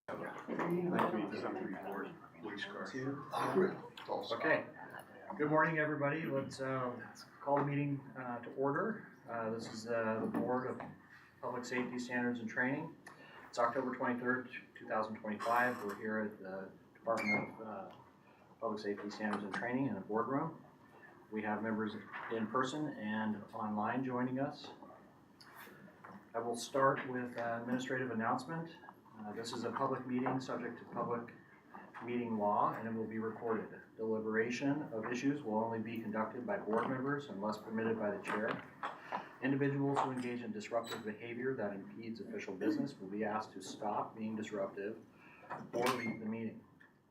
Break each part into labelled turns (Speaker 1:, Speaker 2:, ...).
Speaker 1: Okay. Good morning, everybody. Let's call the meeting to order. This is the Board of Public Safety Standards and Training. It's October 23rd, 2025. We're here at the Department of Public Safety Standards and Training in a boardroom. We have members in person and online joining us. I will start with an administrative announcement. This is a public meeting subject to public meeting law, and it will be recorded. Deliberation of issues will only be conducted by board members unless permitted by the chair. Individuals who engage in disruptive behavior that impedes official business will be asked to stop being disruptive or leave the meeting.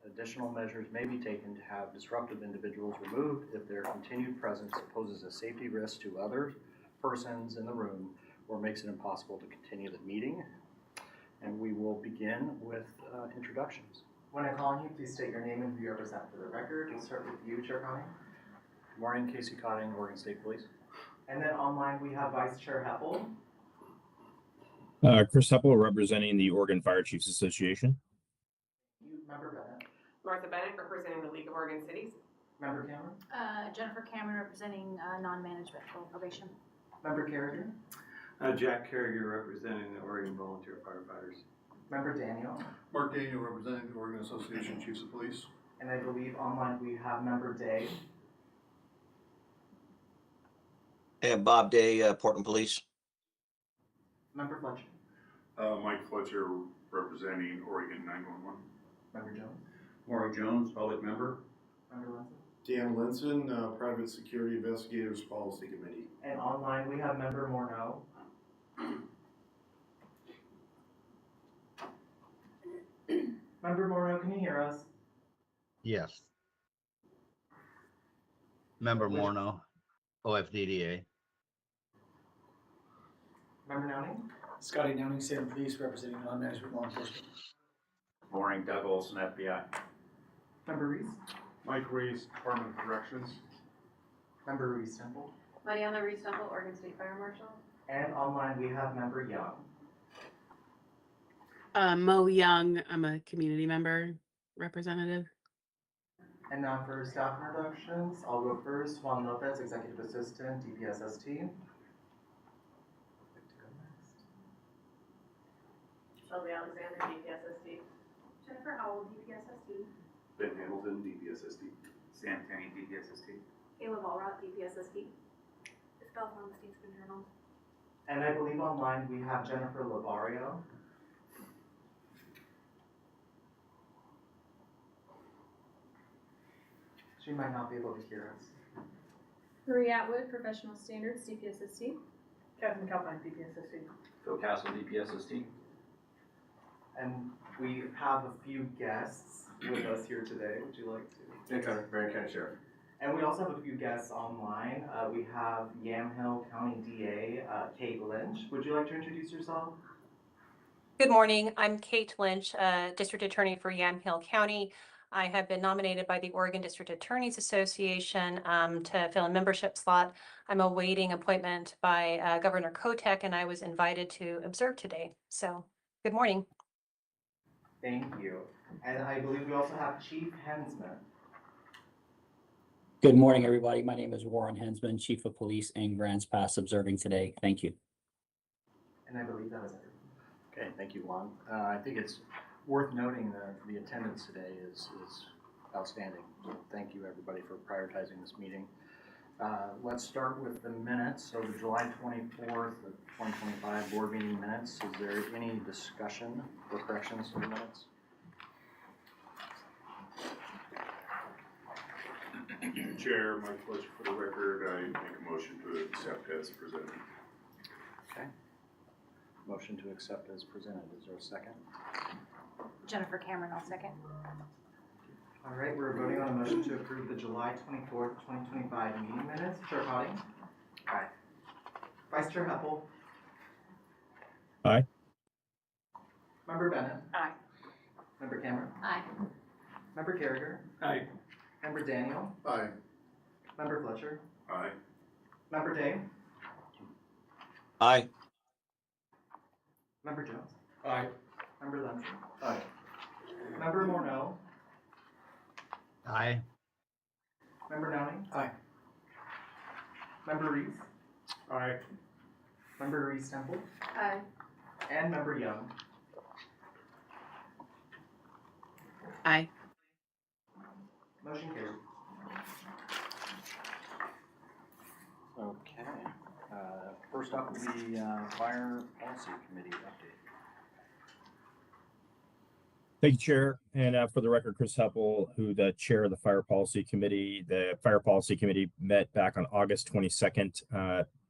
Speaker 1: Additional measures may be taken to have disruptive individuals removed if their continued presence poses a safety risk to other persons in the room or makes it impossible to continue the meeting. And we will begin with introductions.
Speaker 2: When I call on you, please state your name and who you represent for the record. We'll start with you, Chair Conning.
Speaker 1: Good morning, Casey Cotting, Oregon State Police.
Speaker 2: And then online we have Vice Chair Heppel.
Speaker 3: Chris Heppel, representing the Oregon Fire Chiefs Association.
Speaker 2: Member Bennett.
Speaker 4: Martha Bennett, representing the League of Oregon Cities.
Speaker 2: Member Cameron.
Speaker 5: Jennifer Cameron, representing non-management probation.
Speaker 2: Member Carriger.
Speaker 6: Jack Carriger, representing the Oregon Volunteer Firefighters.
Speaker 2: Member Daniel.
Speaker 7: Mark Daniel, representing the Oregon Association of Chiefs of Police.
Speaker 2: And I believe online we have Member Day.
Speaker 8: And Bob Day, Portland Police.
Speaker 2: Member Fletcher.
Speaker 9: Mike Fletcher, representing Oregon 911.
Speaker 2: Member Jones.
Speaker 6: Maury Jones, public member.
Speaker 2: Member Linson.
Speaker 7: Dan Linson, Private Security Investigators Policy Committee.
Speaker 2: And online we have Member Morneau. Member Morneau, can you hear us?
Speaker 10: Yes. Member Morneau, OFDDA.
Speaker 2: Member Nowning.
Speaker 11: Scotty Nowning, Salem Police, representing non-management law enforcement.
Speaker 6: Morning, Doug Olson, FBI.
Speaker 2: Member Reese.
Speaker 9: Mike Reese, Department of Corrections.
Speaker 2: Member Reese Temple.
Speaker 4: Mariana Reese Temple, Oregon State Fire Marshal.
Speaker 2: And online we have Member Young.
Speaker 12: Mo Young, I'm a community member representative.
Speaker 2: And now for staff introductions, I'll go first. Juan Lopez, Executive Assistant, DPSST.
Speaker 4: Shelby Alexander, DPSSD.
Speaker 5: Jennifer Howell, DPSSD.
Speaker 9: Ben Hamilton, DPSSD.
Speaker 6: Sam Kenny, DPSST.
Speaker 5: Kayla Ballrot, DPSSD. Isabel from the Statesman Journal.
Speaker 2: And I believe online we have Jennifer Lavario. She might not be able to hear us.
Speaker 5: Marie Atwood, Professional Standards, DPSSD.
Speaker 4: Catherine Calpine, DPSSD.
Speaker 6: Phil Castle, DPSST.
Speaker 2: And we have a few guests with us here today. Would you like to?
Speaker 6: Marion County Sheriff.
Speaker 2: And we also have a few guests online. We have Yamhill County DA, Kate Lynch. Would you like to introduce yourself?
Speaker 13: Good morning. I'm Kate Lynch, District Attorney for Yamhill County. I have been nominated by the Oregon District Attorneys Association to fill a membership slot. I'm awaiting appointment by Governor Kotek, and I was invited to observe today. So, good morning.
Speaker 2: Thank you. And I believe we also have Chief Hensman.
Speaker 14: Good morning, everybody. My name is Warren Hensman, Chief of Police in Grants Pass, observing today. Thank you.
Speaker 2: And I believe that was everything.
Speaker 1: Okay, thank you, Juan. I think it's worth noting that the attendance today is outstanding. So thank you, everybody, for prioritizing this meeting. Let's start with the minutes. So the July 24th of 2025 board meeting minutes. Is there any discussion or corrections to the minutes?
Speaker 9: Chair, Mike Fletcher, for the record, I make a motion to accept as presented.
Speaker 1: Okay. Motion to accept as presented. Is there a second?
Speaker 5: Jennifer Cameron, I'll second.
Speaker 2: All right, we're voting on a motion to approve the July 24th, 2025 meeting minutes. Chair Cotting.
Speaker 1: Aye.
Speaker 2: Vice Chair Heppel.
Speaker 3: Aye.
Speaker 2: Member Bennett.
Speaker 4: Aye.
Speaker 2: Member Cameron.
Speaker 5: Aye.
Speaker 2: Member Carriger.
Speaker 6: Aye.
Speaker 2: Member Daniel.
Speaker 7: Aye.
Speaker 2: Member Fletcher.
Speaker 9: Aye.
Speaker 2: Member Day.
Speaker 8: Aye.
Speaker 2: Member Jones.
Speaker 11: Aye.
Speaker 2: Member Lindsay.
Speaker 1: Aye.
Speaker 2: Member Morneau,
Speaker 10: Aye.
Speaker 2: Member Nowling,
Speaker 11: Aye.
Speaker 2: Member Reese,
Speaker 6: Aye.
Speaker 2: Member Reese Temple,
Speaker 4: Aye.
Speaker 2: and Member Young.
Speaker 12: Aye.
Speaker 2: Motion carried.
Speaker 1: Okay, first up will be, Fire Policy Committee update.
Speaker 3: Thank you, Chair. And for the record, Chris Heppel, who the Chair of the Fire Policy Committee. The Fire Policy Committee met back on August 22nd.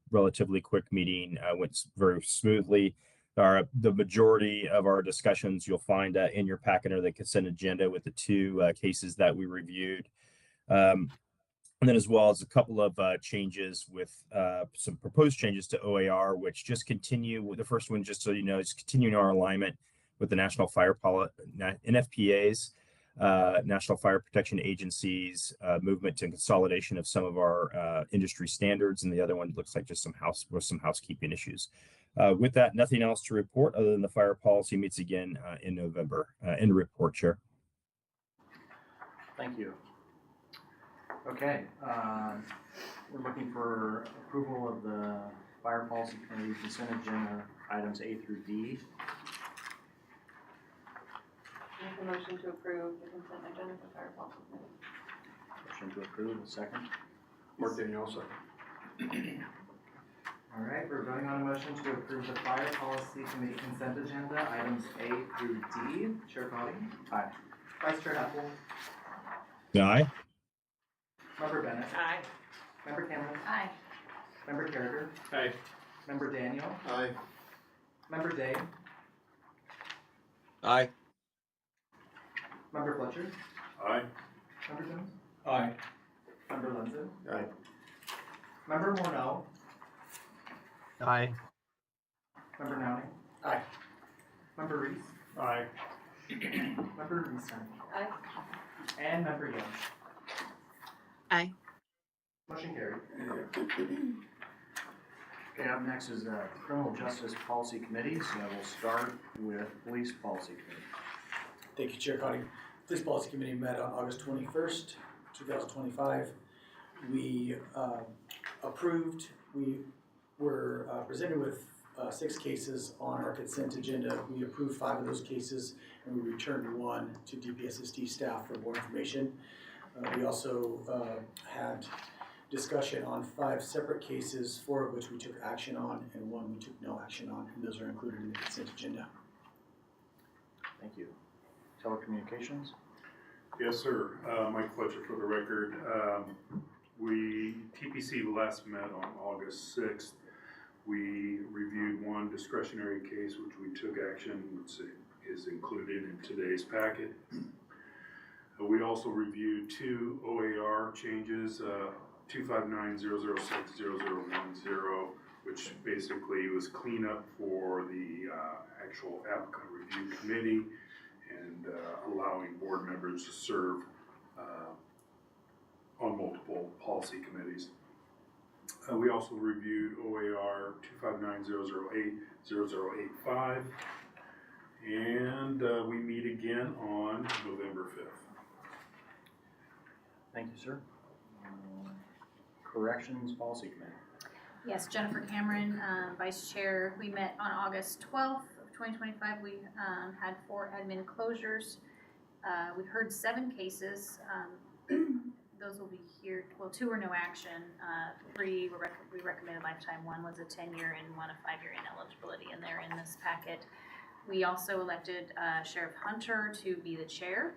Speaker 3: Relatively quick meeting, went very smoothly. The majority of our discussions you'll find in your packet or the consent agenda with the two cases that we reviewed. And then as well as a couple of changes with some proposed changes to OAR, which just continue. The first one, just so you know, is continuing our alignment with the National Fire NFPA's, National Fire Protection Agency's movement to consolidation of some of our industry standards. And the other one looks like just some housekeeping issues. With that, nothing else to report other than the fire policy meets again in November. End report, Chair.
Speaker 1: Thank you. Okay, we're looking for approval of the Fire Policy Committee consent agenda items A through D.
Speaker 4: Make a motion to approve the consent agenda for fire policy committee.
Speaker 1: Motion to approve, a second.
Speaker 7: Mark Daniel, second.
Speaker 2: All right, we're voting on a motion to approve the Fire Policy Committee consent agenda, items A through D. Chair Cotty?
Speaker 1: Aye.
Speaker 2: Vice Chair Heppel?
Speaker 3: Aye.
Speaker 2: Member Bennett?
Speaker 4: Aye.
Speaker 2: Member Cameron?
Speaker 5: Aye.
Speaker 2: Member Carragher?
Speaker 6: Aye.
Speaker 2: Member Daniel?
Speaker 7: Aye.
Speaker 2: Member Day?
Speaker 8: Aye.
Speaker 2: Member Fletcher?
Speaker 9: Aye.
Speaker 2: Member Jones?
Speaker 11: Aye.
Speaker 2: Member Linson?
Speaker 7: Aye.
Speaker 2: Member Morneau?
Speaker 10: Aye.
Speaker 2: Member Nowling?
Speaker 11: Aye.
Speaker 2: Member Reese?
Speaker 6: Aye.
Speaker 2: Member Reese Temple?
Speaker 4: Aye.
Speaker 2: And Member Young.
Speaker 12: Aye.
Speaker 2: Motion carried.
Speaker 1: Okay, up next is the Criminal Justice Policy Committee, so we'll start with Police Policy Committee.
Speaker 11: Thank you, Chair Cotty. Police Policy Committee met on August 21st, 2025. We we were presented with 6 cases on our consent agenda. We approved 5 of those cases, and we returned 1 to DPSSD staff for more information. We also had discussion on 5 separate cases, 4 of which we took action on, and 1 we took no action on, and those are included in the consent agenda.
Speaker 1: Thank you. Telecommunications?
Speaker 9: Yes, sir. Mike Fletcher for the record. TPC last met on August 6th. We reviewed 1 discretionary case, which we took action, which is included in today's packet. We also reviewed 2 OAR changes, 259-006-0010, which basically was cleanup for the actual applicant review committee and allowing board members to serve on multiple policy committees. We also reviewed OAR 259-008-0085, and we meet again on November 5th.
Speaker 1: Thank you, sir. Corrections Policy Committee.
Speaker 5: Yes, Jennifer Cameron, Vice Chair. We met on August 12th of 2025. We had 4 admin closures. We heard 7 cases. Those will be here. Well, 2 were no action. 3 we recommended lifetime. 1 was a 10-year and 1 a 5-year ineligibility, and they're in this packet. We also elected Sheriff Hunter to be the chair.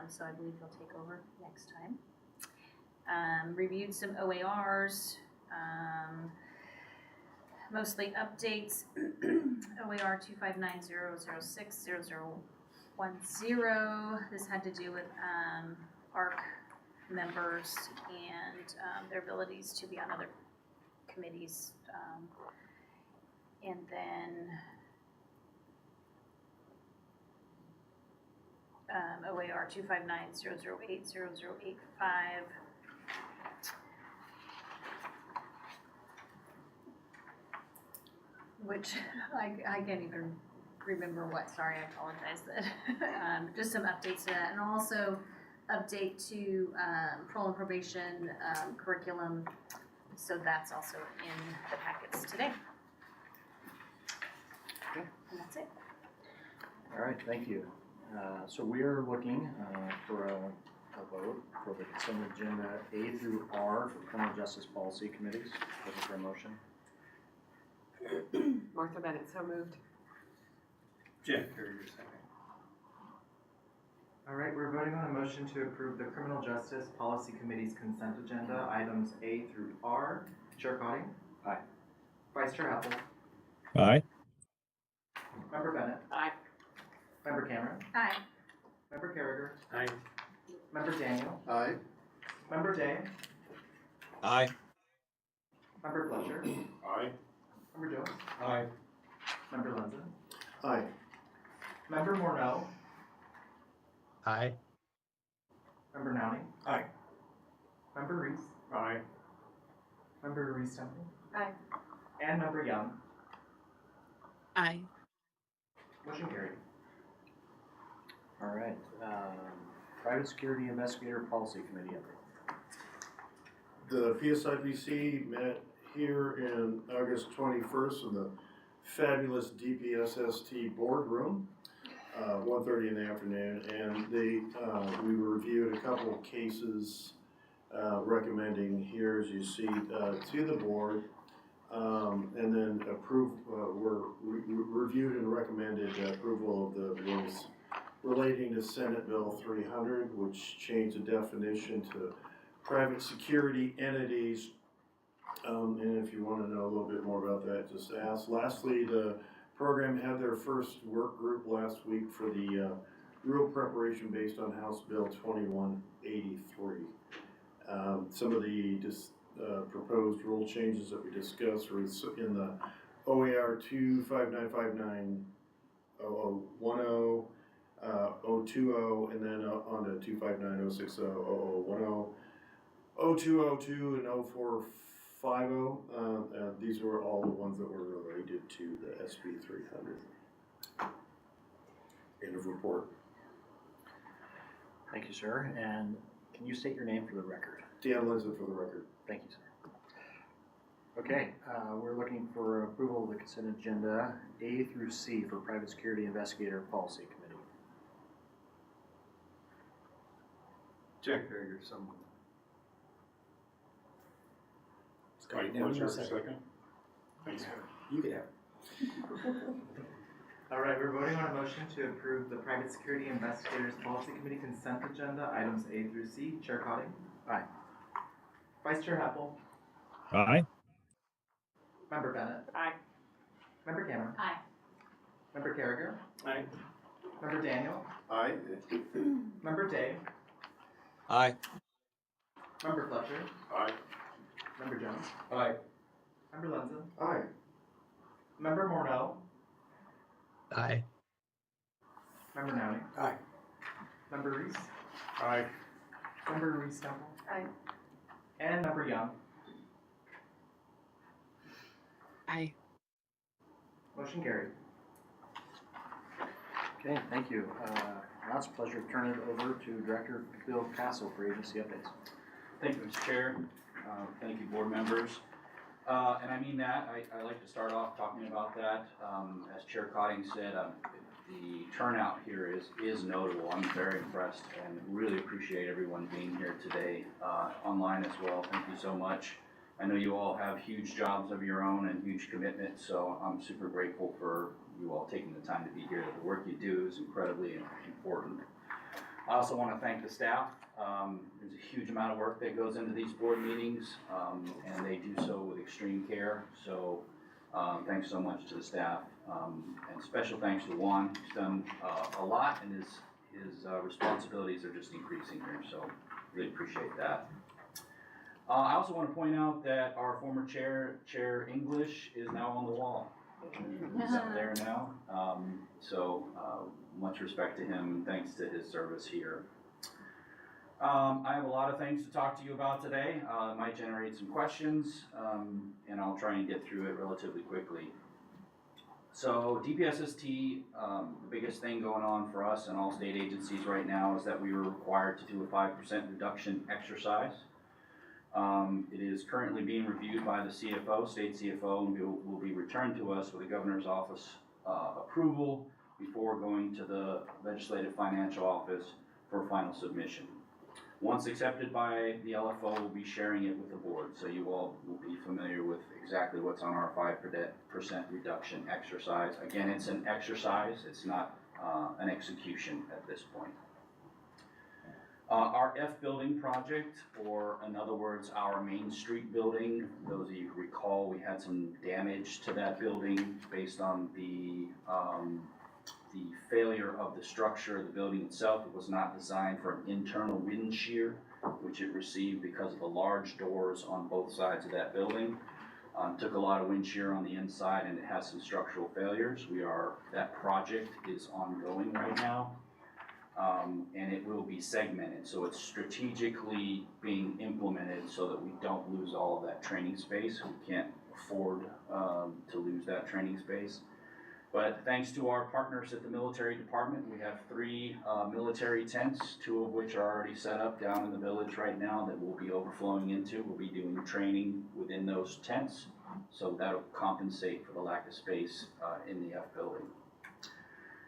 Speaker 5: So I believe he'll take over next time. Reviewed some OARs, mostly updates. OAR 259-006-0010. This had to do with ARC members and their abilities to be on other committees. And then OAR 259-008-0085. Which I can't even remember what, sorry, I apologize that. Just some updates to that, and also update to parole and probation curriculum. So that's also in the packets today.
Speaker 1: Okay.
Speaker 5: And that's it.
Speaker 1: All right, thank you. So we are looking for a vote for the consent agenda A through R for criminal justice policy committees. Looking for a motion.
Speaker 10: Martha Bennett, so moved.
Speaker 6: Jack Carrier, second.
Speaker 2: All right, we're voting on a motion to approve the Criminal Justice Policy Committee's consent agenda, items A through R. Chair Cotting?
Speaker 1: Aye.
Speaker 2: Vice Chair Happel?
Speaker 3: Aye.
Speaker 2: Member Bennett?
Speaker 10: Aye.
Speaker 2: Member Cameron?
Speaker 5: Aye.
Speaker 2: Member Carragher?
Speaker 6: Aye.
Speaker 2: Member Daniel?
Speaker 7: Aye.
Speaker 2: Member Day?
Speaker 8: Aye.
Speaker 2: Member Fletcher?
Speaker 7: Aye.
Speaker 2: Member Jones?
Speaker 6: Aye.
Speaker 2: Member Lenzen?
Speaker 7: Aye.
Speaker 2: Member Morneau?
Speaker 10: Aye.
Speaker 2: Member Nowning?
Speaker 11: Aye.
Speaker 2: Member Reese?
Speaker 6: Aye.
Speaker 2: Member Reese Temple?
Speaker 4: Aye.
Speaker 2: And Member Young?
Speaker 12: Aye.
Speaker 2: Motion carried.
Speaker 1: All right. Private Security Investigator Policy Committee update.
Speaker 7: The PSIPC met here in August 21st in the fabulous DPSST boardroom, 1:30 in the afternoon, and we reviewed a couple of cases recommending here, as you see, to the board, and then reviewed and recommended approval of the bills relating to Senate Bill 300, which changed the definition to private security entities. And if you want to know a little bit more about that, just ask. Lastly, the program had their first work group last week for the rule preparation based on House Bill 2183. Some of the proposed rule changes that we discussed were in the OER 25959 0010, 020, and then on to 259 060 0010, 0202, and 0450. These were all the ones that were related to the SB 300. End of report.
Speaker 1: Thank you, sir. And can you state your name for the record?
Speaker 7: Dan Linson for the record.
Speaker 1: Thank you, sir. Okay, we're looking for approval of the consent agenda A through C for Private Security Investigator Policy Committee.
Speaker 6: Jack Carrier, so moved.
Speaker 7: Scott,
Speaker 11: Fletcher,
Speaker 7: second. Thanks.
Speaker 11: You can have it.
Speaker 2: All right, we're voting on a motion to approve the Private Security Investigators Policy Committee consent agenda, items A through C. Chair Cotting?
Speaker 1: Aye.
Speaker 2: Vice Chair Happel?
Speaker 3: Aye.
Speaker 2: Member Bennett?
Speaker 10: Aye.
Speaker 2: Member Cameron?
Speaker 5: Aye.
Speaker 2: Member Carragher?
Speaker 6: Aye.
Speaker 2: Member Daniel?
Speaker 7: Aye.
Speaker 2: Member Day?
Speaker 8: Aye.
Speaker 2: Member Fletcher?
Speaker 7: Aye.
Speaker 2: Member Jones?
Speaker 6: Aye.
Speaker 2: Member Lenzen?
Speaker 7: Aye.
Speaker 2: Member Morneau?
Speaker 10: Aye.
Speaker 2: Member Nowning?
Speaker 11: Aye.
Speaker 2: Member Reese?
Speaker 6: Aye.
Speaker 2: Member Reese Temple?
Speaker 4: Aye.
Speaker 2: And Member Young?
Speaker 12: Aye.
Speaker 2: Motion carried.
Speaker 1: Okay, thank you. Now it's a pleasure to turn it over to Director Bill Castle for agency updates.
Speaker 15: Thank you, Mr. Chair. Thank you, board members. And I mean that, I like to start off talking about that. As Chair Cotting said, the turnout here is notable. I'm very impressed and really appreciate everyone being here today, online as well. Thank you so much. I know you all have huge jobs of your own and huge commitments, so I'm super grateful for you all taking the time to be here. The work you do is incredibly important. I also want to thank the staff. There's a huge amount of work that goes into these board meetings, and they do so with extreme care. So thanks so much to the staff, and special thanks to Juan, who's done a lot, and his responsibilities are just increasing here. So really appreciate that. I also want to point out that our former Chair English is now on the wall. He's up there now. So much respect to him and thanks to his service here. I have a lot of things to talk to you about today. It might generate some questions, and I'll try and get through it relatively quickly. So DPSST, the biggest thing going on for us and all state agencies right now is that we were required to do a 5% reduction exercise. It is currently being reviewed by the CFO, state CFO, and will be returned to us with the governor's office approval before going to the legislative financial office for final submission. Once accepted by the LFO, we'll be sharing it with the board, so you all will be familiar with exactly what's on our 5% reduction exercise. Again, it's an exercise, it's not an execution at this point. Our F building project, or in other words, our Main Street building, those of you who recall, we had some damage to that building based on the failure of the structure of the building itself. It was not designed for an internal wind shear, which it received because of the large doors on both sides of that building. Took a lot of wind shear on the inside, and it has some structural failures. That project is ongoing right now. And it will be segmented, so it's strategically being implemented so that we don't lose all of that training space. We can't afford to lose that training space. But thanks to our partners at the military department, we have 3 military tents, 2 of which are already set up down in the village right now that we'll be overflowing into. We'll be doing training within those tents, so that'll compensate for the lack of space in the F building.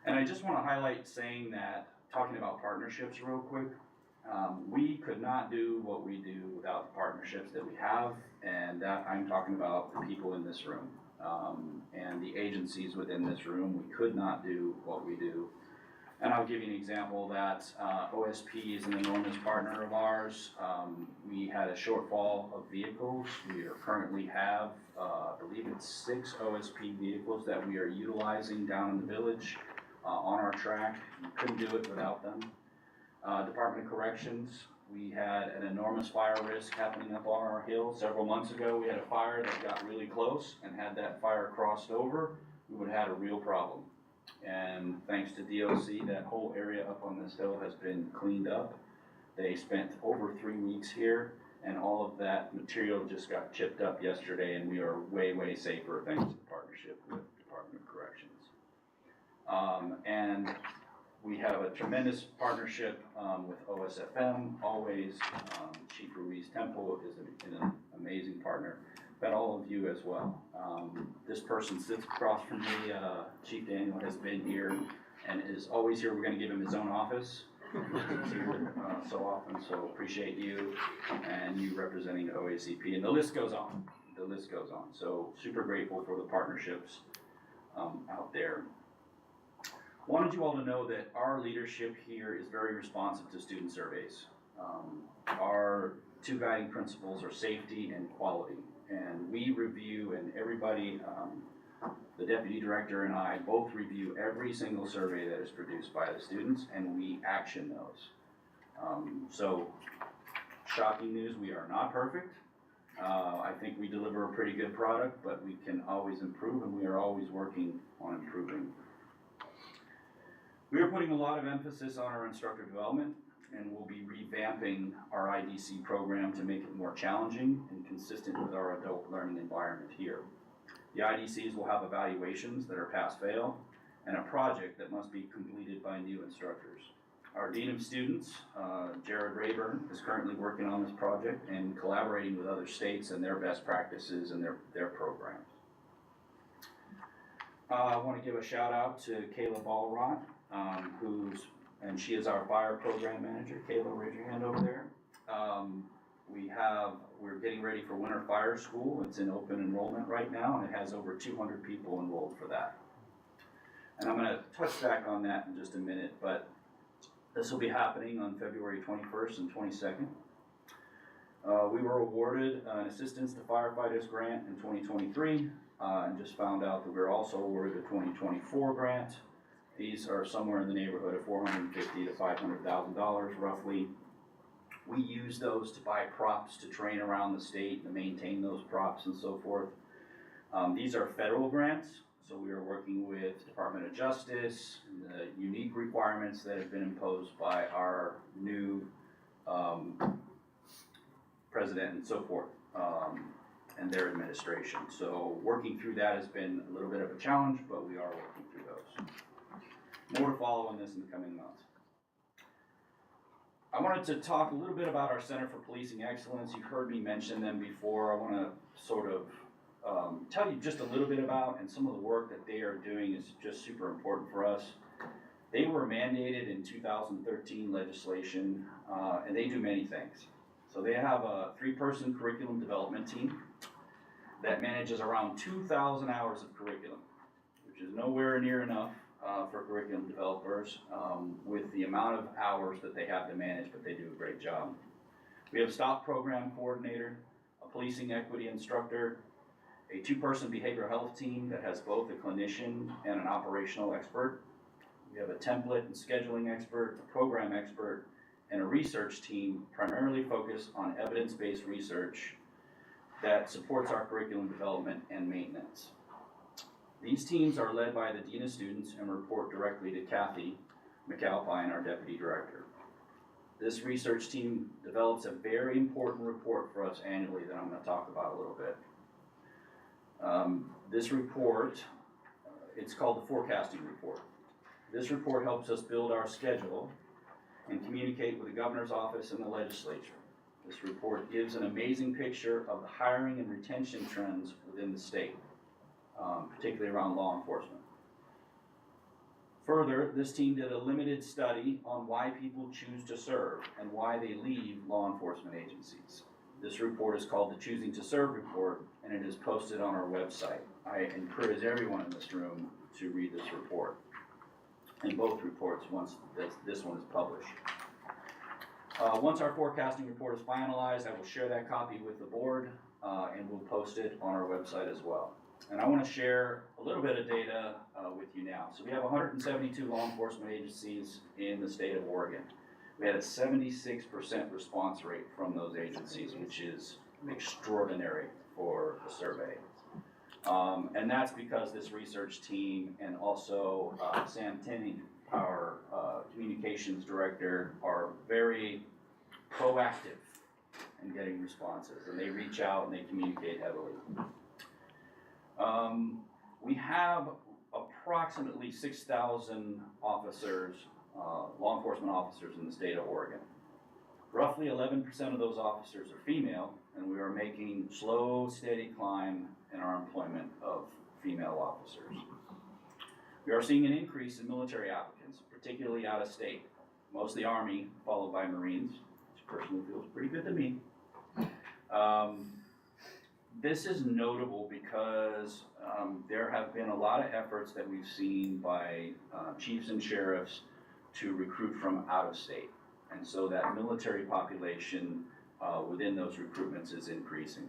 Speaker 15: And I just want to highlight saying that, talking about partnerships real quick, we could not do what we do without the partnerships that we have, and that I'm talking about the people in this room and the agencies within this room. We could not do what we do. And I'll give you an example that OSP is an enormous partner of ours. We had a shortfall of vehicles. We currently have, I believe it's 6 OSP vehicles that we are utilizing down in the village. On our track. We couldn't do it without them. Department of Corrections, we had an enormous fire risk happening up on our hill. Several months ago, we had a fire that got really close, and had that fire crossed over, we would have had a real problem. And thanks to DOC, that whole area up on this hill has been cleaned up. They spent over 3 weeks here, and all of that material just got chipped up yesterday, and we are way, way safer thanks to the partnership with Department of Corrections. And we have a tremendous partnership with OSFM, always. Chief Ruiz Temple is an amazing partner, but all of you as well. This person sits across from me. Chief Daniel has been here and is always here. We're going to give him his own office. He's here so often, so appreciate you and you representing the OACP. And the list goes on. The list goes on. So super grateful for the partnerships out there. Wanted you all to know that our leadership here is very responsive to student surveys. Our 2 guiding principles are safety and quality. And we review, and everybody, the deputy director and I both review every single survey that is produced by the students, and we action those. So, shocking news, we are not perfect. I think we deliver a pretty good product, but we can always improve, and we are always working on improving. We are putting a lot of emphasis on our instructor development, and we'll be revamping our IDC program to make it more challenging and consistent with our adult learning environment here. The IDCs will have evaluations that are pass-fail, and a project that must be completed by new instructors. Our Dean of Students, Jared Rayburn, is currently working on this project and collaborating with other states and their best practices and their programs. I want to give a shout out to Kayla Ballrot, and she is our fire program manager. Kayla, raise your hand over there. We're getting ready for Winter Fire School. It's in open enrollment right now, and it has over 200 people enrolled for that. And I'm going to touch back on that in just a minute, but this will be happening on February 21st and 22nd. We were awarded an Assistance to Firefighters grant in 2023, and just found out that we were also awarded a 2024 grant. These are somewhere in the neighborhood of $450,000 to $500,000 roughly. We use those to buy props to train around the state, to maintain those props and so forth. These are federal grants, so we are working with Department of Justice, and the unique requirements that have been imposed by our new president and so forth. and their administration. So working through that has been a little bit of a challenge, but we are working through those. More to follow on this in the coming months. I wanted to talk a little bit about our Center for Policing Excellence. You've heard me mention them before. I want to sort of tell you just a little bit about, and some of the work that they are doing is just super important for us. They were mandated in 2013 legislation, and they do many things. So they have a 3-person curriculum development team that manages around 2,000 hours of curriculum, which is nowhere near enough for curriculum developers with the amount of hours that they have to manage, but they do a great job. We have a STOP program coordinator, a policing equity instructor, a 2-person behavioral health team that has both a clinician and an operational expert. We have a template and scheduling expert, a program expert, and a research team primarily focused on evidence-based research that supports our curriculum development and maintenance. These teams are led by the Dean of Students and report directly to Kathy McAlpine, our Deputy Director. This research team develops a very important report for us annually that I'm going to talk about a little bit. This report, it's called the Forecasting Report. This report helps us build our schedule and communicate with the Governor's Office and the Legislature. This report gives an amazing picture of the hiring and retention trends within the state, particularly around law enforcement. Further, this team did a limited study on why people choose to serve and why they leave law enforcement agencies. This report is called the Choosing to Serve Report, and it is posted on our website. I encourage everyone in this room to read this report, and both reports once this one is published. Once our forecasting report is finalized, I will share that copy with the board, and we'll post it on our website as well. And I want to share a little bit of data with you now. So we have 172 law enforcement agencies in the state of Oregon. We had a 76% response rate from those agencies, which is extraordinary for a survey. And that's because this research team and also Sam Tinney, our communications director, are very proactive in getting responses, and they reach out and they communicate heavily. We have approximately 6,000 officers, law enforcement officers in the state of Oregon. Roughly 11% of those officers are female, and we are making slow, steady climb in our employment of female officers. We are seeing an increase in military applicants, particularly out of state, mostly Army, followed by Marines, which personally feels pretty good to me. This is notable because there have been a lot of efforts that we've seen by chiefs and sheriffs to recruit from out of state. And so that military population within those recruitments is increasing.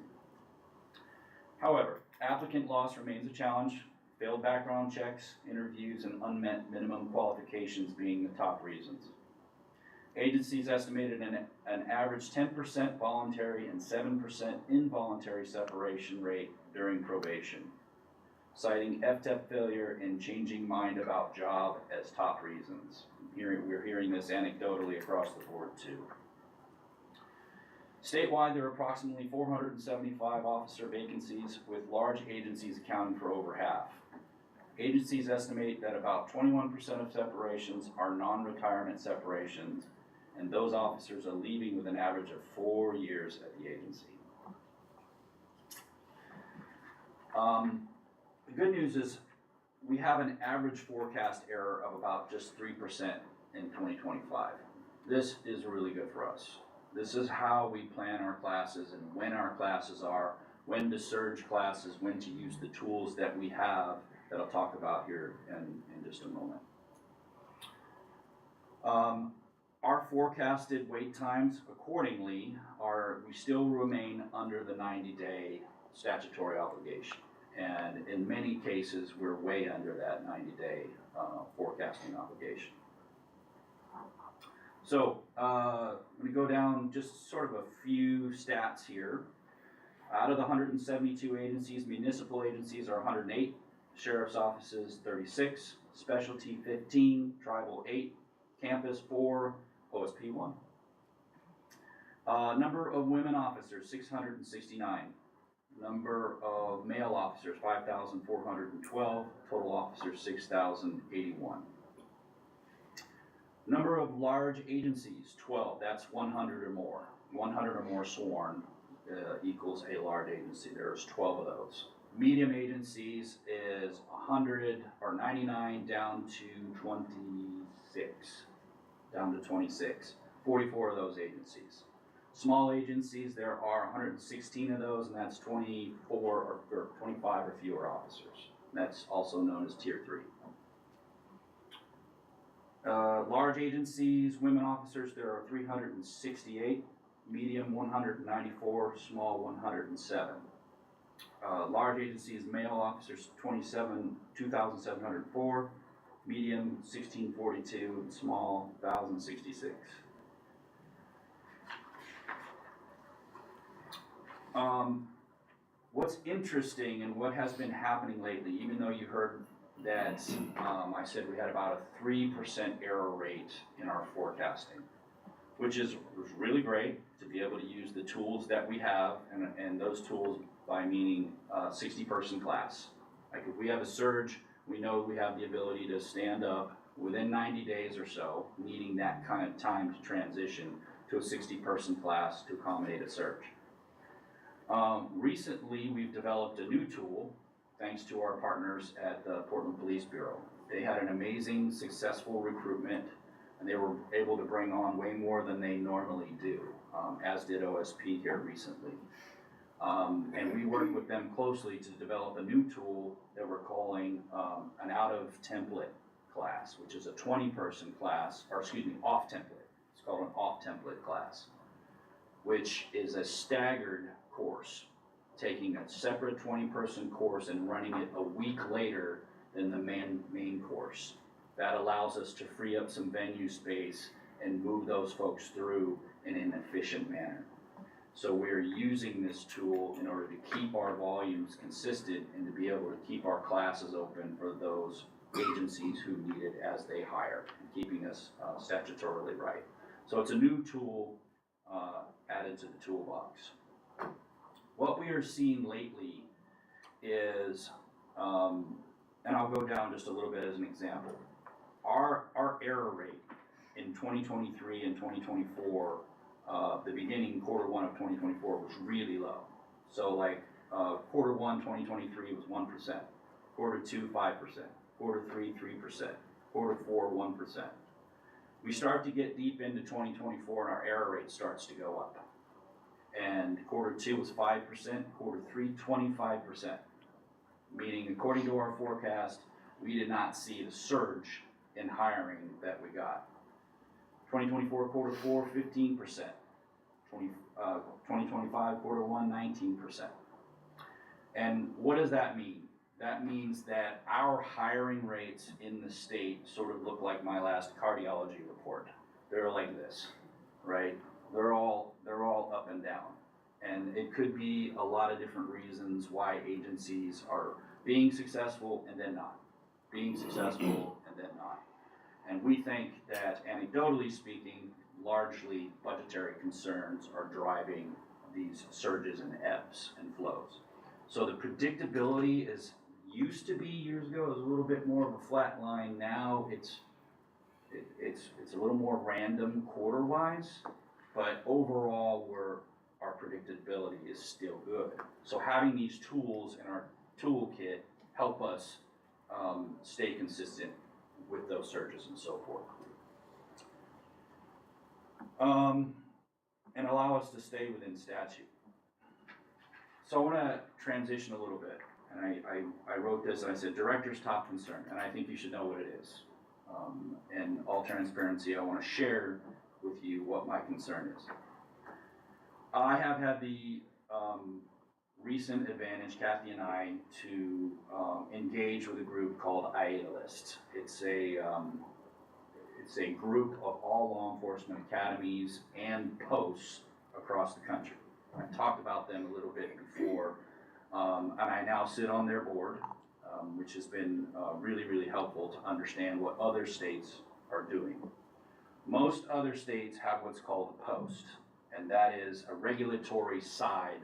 Speaker 15: However, applicant loss remains a challenge, failed background checks, interviews, and unmet minimum qualifications being the top reasons. Agencies estimated an average 10% voluntary and 7% involuntary separation rate during probation, citing FTEP failure and changing mind about job as top reasons. We're hearing this anecdotally across the board too. Statewide, there are approximately 475 officer vacancies, with large agencies accounting for over half. Agencies estimate that about 21% of separations are non-retirement separations, and those officers are leaving with an average of 4 years at the agency. The good news is we have an average forecast error of about just 3% in 2025. This is really good for us. This is how we plan our classes and when our classes are, when to surge classes, when to use the tools that we have that I'll talk about here in just a moment. Our forecasted wait times accordingly we still remain under the 90-day statutory obligation. And in many cases, we're way under that 90-day forecasting obligation. So I'm going to go down just sort of a few stats here. Out of the 172 agencies, municipal agencies are 108, sheriff's offices 36, specialty 15, tribal 8, campus 4, OSP 1. Number of women officers 669. Number of male officers, 5,412. Total officers, 6,081. Number of large agencies, 12. That's 100 or more. 100 or more sworn equals a large agency. There's 12 of those. Medium agencies is 100 or 99 down to 26. 44 of those agencies. Small agencies, there are 116 of those, and that's 24 or 25 or fewer officers. That's also known as Tier 3. Large agencies, women officers, there are 368. Medium, 194. Small, 107. Large agencies, male officers, 2,704. Medium, 1,642. And small, 1,066. What's interesting and what has been happening lately, even though you heard that I said we had about a 3% error rate in our forecasting, which was really great to be able to use the tools that we have, and those tools by meaning 60-person class. Like if we have a surge, we know we have the ability to stand up within 90 days or so, needing that kind of time to transition to a 60-person class to accommodate a surge. Recently, we've developed a new tool, thanks to our partners at the Portland Police Bureau. They had an amazing, successful recruitment, and they were able to bring on way more than they normally do, as did OSP here recently. And we worked with them closely to develop a new tool that we're calling an out-of-template class, which is a 20-person class, or excuse me, off-template. It's called an off-template class, which is a staggered course, taking a separate 20-person course and running it a week later than the main course. That allows us to free up some venue space and move those folks through in an efficient manner. So we're using this tool in order to keep our volumes consistent and to be able to keep our classes open for those agencies who need it as they hire, and keeping us statutorily right. So it's a new tool added to the toolbox. What we are seeing lately is, and I'll go down just a little bit as an example. Our error rate in 2023 and 2024, the beginning Q1 of 2024 was really low. So like Q1 2023 was 1%, Q2 5%, Q3 3%, Q4 1%. We start to get deep into 2024 and our error rate starts to go up. And Q2 was 5%, Q3 25%. Meaning, according to our forecast, we did not see the surge in hiring that we got. 2024 Q4 15%, 2025 Q1 19%. And what does that mean? That means that our hiring rates in the state sort of look like my last cardiology report. They're like this, right? They're all up and down. And it could be a lot of different reasons why agencies are being successful and then not. Being successful and then not. And we think that, anecdotally speaking, largely budgetary concerns are driving these surges and ebbs and flows. So the predictability used to be years ago, it was a little bit more of a flat line. Now it's a little more random quarter-wise, but overall our predictability is still good. So having these tools in our toolkit help us stay consistent with those surges and so forth. And allow us to stay within statute. So I want to transition a little bit. And I wrote this and I said, director's top concern, and I think you should know what it is. In all transparency, I want to share with you what my concern is. I have had the recent advantage, Kathy and I, to engage with a group called IADList. It's a group of all law enforcement academies and posts across the country. I've talked about them a little bit before, and I now sit on their board, which has been really, really helpful to understand what other states are doing. Most other states have what's called a post, and that is a regulatory side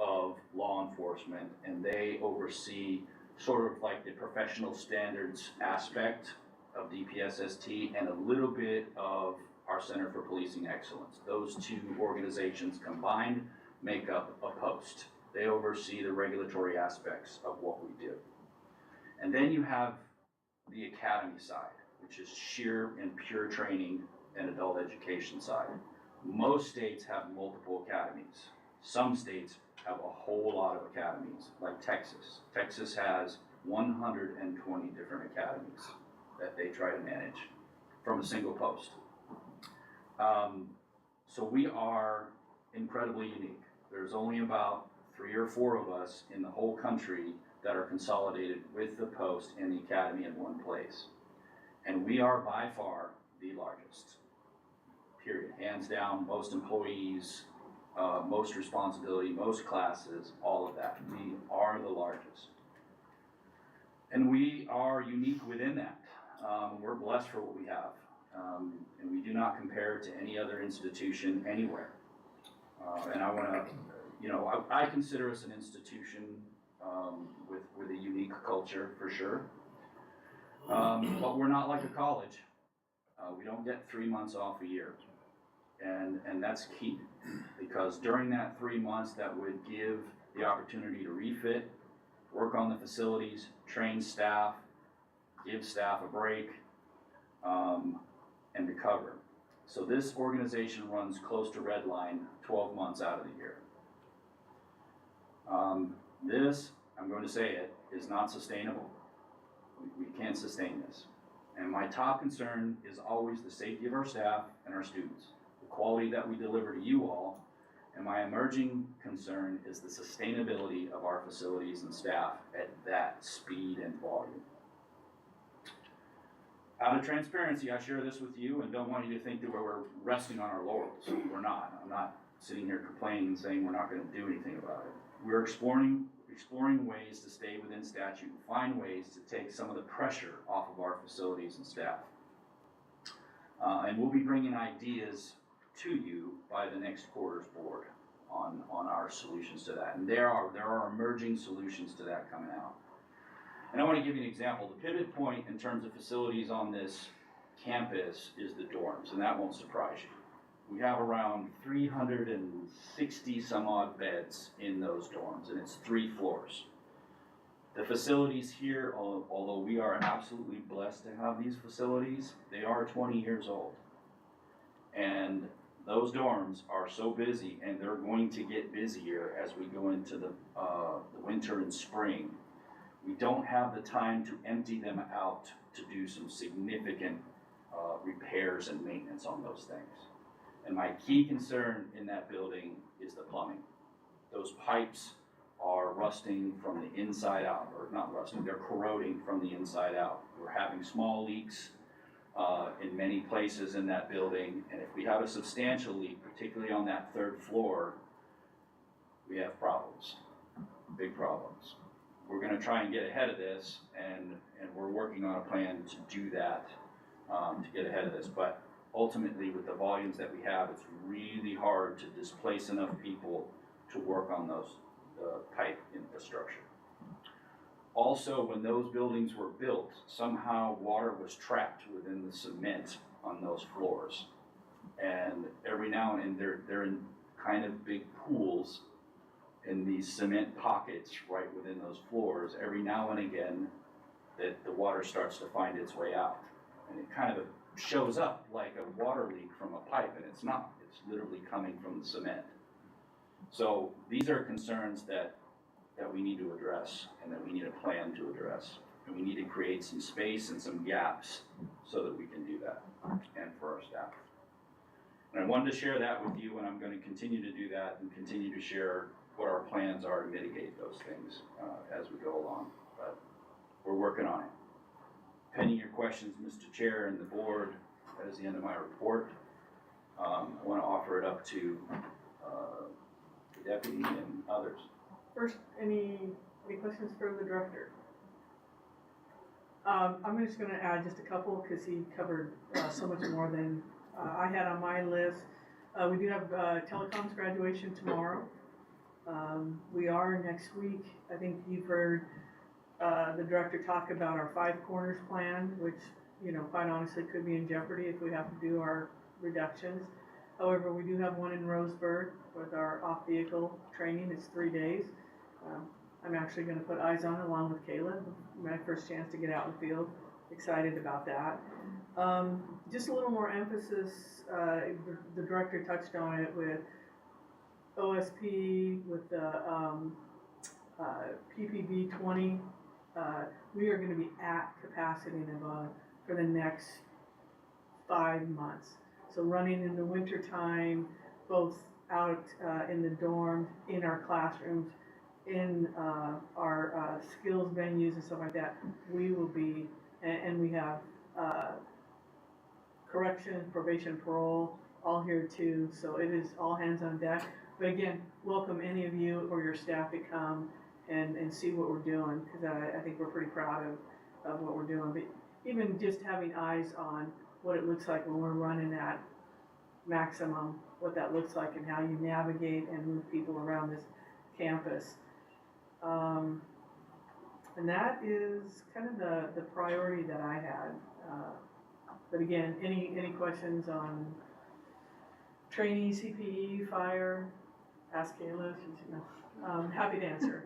Speaker 15: of law enforcement, and they oversee sort of like the professional standards aspect of DPSST and a little bit of our Center for Policing Excellence. Those two organizations combined make up a post. They oversee the regulatory aspects of what we do. And then you have the academy side, which is sheer and pure training and adult education side. Most states have multiple academies. Some states have a whole lot of academies, like Texas. Texas has 120 different academies that they try to manage from a single post. So we are incredibly unique. There's only about 3 or 4 of us in the whole country that are consolidated with the post and the academy in one place. And we are by far the largest, period. Hands down, most employees, most responsibility, most classes, all of that. We are the largest. And we are unique within that. We're blessed for what we have. And we do not compare to any other institution anywhere. And I want to, I consider us an institution with a unique culture for sure. But we're not like a college. We don't get 3 months off a year. And that's key, because during that 3 months that would give the opportunity to refit, work on the facilities, train staff, give staff a break, and recover. So this organization runs close to red line 12 months out of the year. This, I'm going to say it, is not sustainable. We can't sustain this. And my top concern is always the safety of our staff and our students, the quality that we deliver to you all, and my emerging concern is the sustainability of our facilities and staff at that speed and volume. Out of transparency, I share this with you and don't want you to think that we're resting on our laurels. We're not. I'm not sitting here complaining and saying we're not going to do anything about it. We're exploring ways to stay within statute and find ways to take some of the pressure off of our facilities and staff. And we'll be bringing ideas to you by the next quarter's board on our solutions to that. And there are emerging solutions to that coming out. And I want to give you an example. The pivot point in terms of facilities on this campus is the dorms, and that won't surprise you. We have around 360 some odd beds in those dorms, and it's 3 floors. The facilities here, although we are absolutely blessed to have these facilities, they are 20 years old. And those dorms are so busy, and they're going to get busier as we go into the winter and spring. We don't have the time to empty them out to do some significant repairs and maintenance on those things. And my key concern in that building is the plumbing. Those pipes are rusting from the inside out, or not rusting, they're corroding from the inside out. We're having small leaks in many places in that building, and if we have a substantial leak, particularly on that 3rd floor, we have problems, big problems. We're going to try and get ahead of this, and we're working on a plan to do that, to get ahead of this. But ultimately, with the volumes that we have, it's really hard to displace enough people to work on those pipe infrastructure. Also, when those buildings were built, somehow water was trapped within the cement on those floors. And every now and then, they're in kind of big pools in these cement pockets right within those floors. Every now and again, that the water starts to find its way out. And it kind of shows up like a water leak from a pipe, and it's not. It's literally coming from the cement. So these are concerns that we need to address, and that we need a plan to address. And we need to create some space and some gaps so that we can do that, and for our staff. And I wanted to share that with you, and I'm going to continue to do that and continue to share what our plans are to mitigate those things as we go along. But we're working on it. Pending your questions, Mr. Chair and the board, that is the end of my report. I want to offer it up to the deputy and others.
Speaker 16: First, any questions for the director? I'm just going to add just a couple because he covered so much more than I had on my list. We do have telecoms graduation tomorrow. We are next week, I think you've heard, the director talk about our 5 corners plan, which, you know, quite honestly could be in jeopardy if we have to do our reductions. However, we do have one in Roseburg with our off-vehicle training. It's 3 days. I'm actually gonna put eyes on it along with Caleb, my first chance to get out in the field. Excited about that. Just a little more emphasis, the director touched on it with OSP, with the PPB 20. We are gonna be at capacity and above for the next 5 months. So running in the winter time, both out in the dorms, in our classrooms, in our skills venues and stuff like that, we will be, and we have correction, probation, parole, all here too. So it is all hands on deck. But again, welcome any of you or your staff to come and see what we're doing, because I think we're pretty proud of what we're doing. But even just having eyes on what it looks like when we're running at maximum, what that looks like and how you navigate and move people around this campus. And that is kind of the priority that I had. But again, any questions on training, CPE, fire, ask Kayla, she's, happy to answer.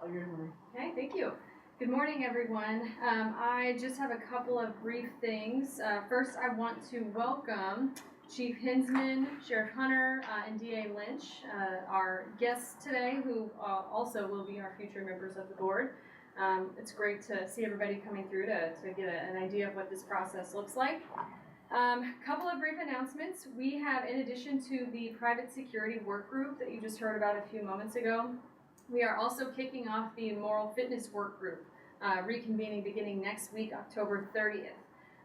Speaker 16: All yours, Marie.
Speaker 4: Okay, thank you. Good morning, everyone. I just have a couple of brief things. First, I want to welcome Chief Hinsman, Sheriff Hunter, and DA Lynch, our guests today, who also will be our future members of the board. It's great to see everybody coming through to get an idea of what this process looks like. Couple of brief announcements. We have, in addition to the private security work group that you just heard about a few moments ago, we are also kicking off the moral fitness work group, reconvening beginning next week, October 30th.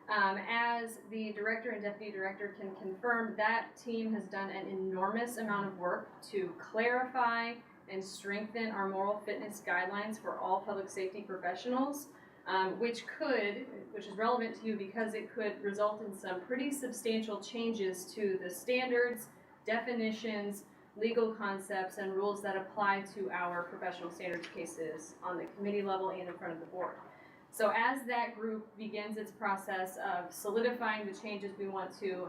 Speaker 4: As the director and deputy director can confirm, that team has done an enormous amount of work to clarify and strengthen our moral fitness guidelines for all public safety professionals, which is relevant to you because it could result in some pretty substantial changes to the standards, definitions, legal concepts, and rules that apply to our professional standards cases on the committee level and in front of the board. So as that group begins its process of solidifying the changes we want to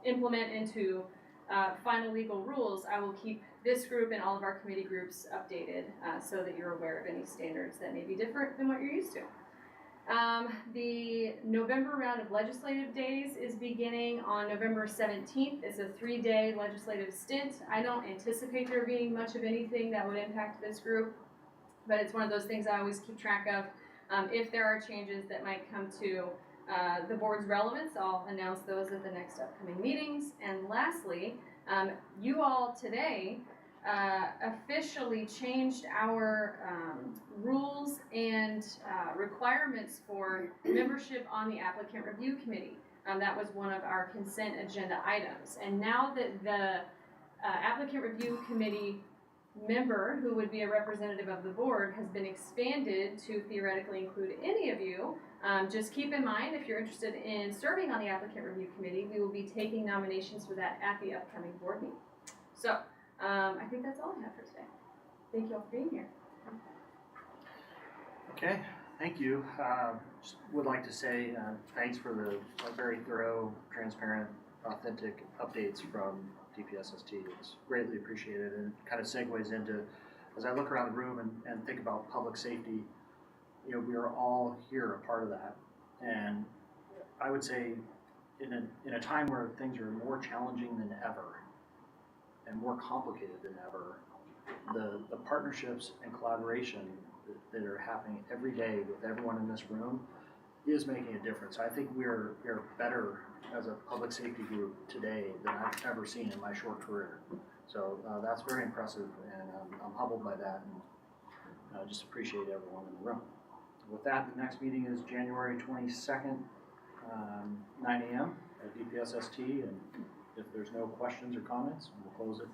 Speaker 4: implement into final legal rules, I will keep this group and all of our committee groups updated so that you're aware of any standards that may be different than what you're used to. The November round of legislative days is beginning on November 17th. It's a 3-day legislative stint. I don't anticipate there being much of anything that would impact this group, but it's one of those things I always keep track of. If there are changes that might come to the board's relevance, I'll announce those at the next upcoming meetings. And lastly, you all today officially changed our rules and requirements for membership on the applicant review committee. That was one of our consent agenda items. And now that the applicant review committee member, who would be a representative of the board, has been expanded to theoretically include any of you, just keep in mind, if you're interested in serving on the applicant review committee, we will be taking nominations for that at the upcoming board meeting. So I think that's all I have for today. Thank you all for being here.
Speaker 1: Okay, thank you. Just would like to say thanks for the very thorough, transparent, authentic updates from DPSST. It's greatly appreciated, and it kind of segues into, as I look around the room and think about public safety, you know, we are all here a part of that. And I would say in a time where things are more challenging than ever and more complicated than ever, the partnerships and collaboration that are happening every day with everyone in this room is making a difference. I think we're better as a public safety group today than I've ever seen in my short career. So that's very impressive, and I'm humbled by that, and I just appreciate everyone in the room. With that, the next meeting is January 22nd, 9 a.m. at DPSST, and if there's no questions or comments, we'll close it